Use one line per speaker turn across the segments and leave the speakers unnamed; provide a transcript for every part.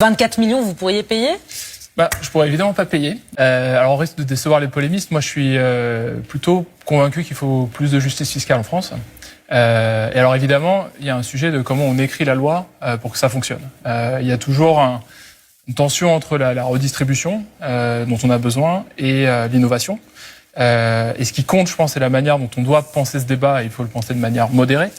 24 millions, vous pourriez payer ?
Je pourrais évidemment pas payer. Alors, on risque de décevoir les polémistes. Moi, je suis plutôt convaincu qu'il faut plus de justice fiscale en France. Et alors, évidemment, il y a un sujet de comment on écrit la loi pour que ça fonctionne. Il y a toujours une tension entre la redistribution dont on a besoin et l'innovation. Et ce qui compte, je pense, c'est la manière dont on doit penser ce débat, et il faut le penser de manière modérée,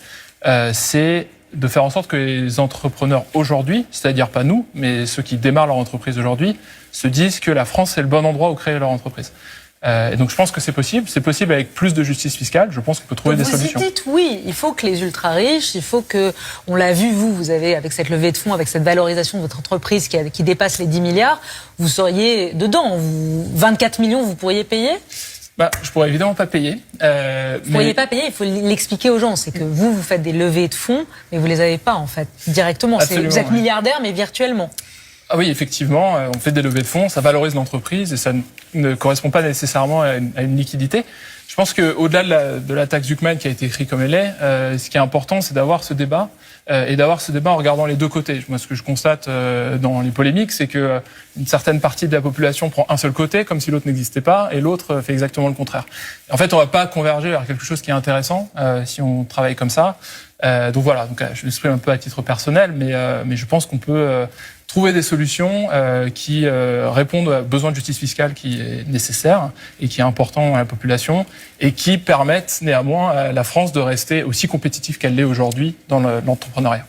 c'est de faire en sorte que les entrepreneurs aujourd'hui, c'est-à-dire pas nous, mais ceux qui démarrent leur entreprise aujourd'hui, se disent que la France est le bon endroit où créer leur entreprise. Et donc je pense que c'est possible avec plus de justice fiscale, je pense qu'on peut trouver des solutions.
Vous dites oui, il faut que les ultra-riches, il faut que, on l'a vu, vous avez avec cette levée de fonds, avec cette valorisation de votre entreprise qui dépasse les 10 milliards, vous seriez dedans, 24 millions, vous pourriez payer ?
Je pourrais évidemment pas payer.
Vous pourriez pas payer, il faut l'expliquer aux gens. C'est que vous faites des levées de fonds, mais vous les avez pas en fait directement.
Absolument,
vous êtes milliardaire, mais virtuellement.
Ah oui, effectivement, on fait des levées de fonds, ça valorise l'entreprise et ça ne correspond pas nécessairement à une liquidité. Je pense qu'au-delà de la taxe Zuckman qui a été écrite comme elle est, ce qui est important, c'est d'avoir ce débat et d'avoir ce débat en regardant les deux côtés. Moi, ce que je constate dans les polémiques, c'est que une certaine partie de la population prend un seul côté, comme si l'autre n'existait pas, et l'autre fait exactement le contraire. En fait, on va pas converger vers quelque chose qui est intéressant si on travaille comme ça. Donc voilà, je m'exprime un peu à titre personnel, mais je pense qu'on peut trouver des solutions qui répondent aux besoins de justice fiscale qui est nécessaire et qui est important à la population et qui permettent néanmoins à la France de rester aussi compétitive qu'elle l'est aujourd'hui dans l'entrepreneuriat.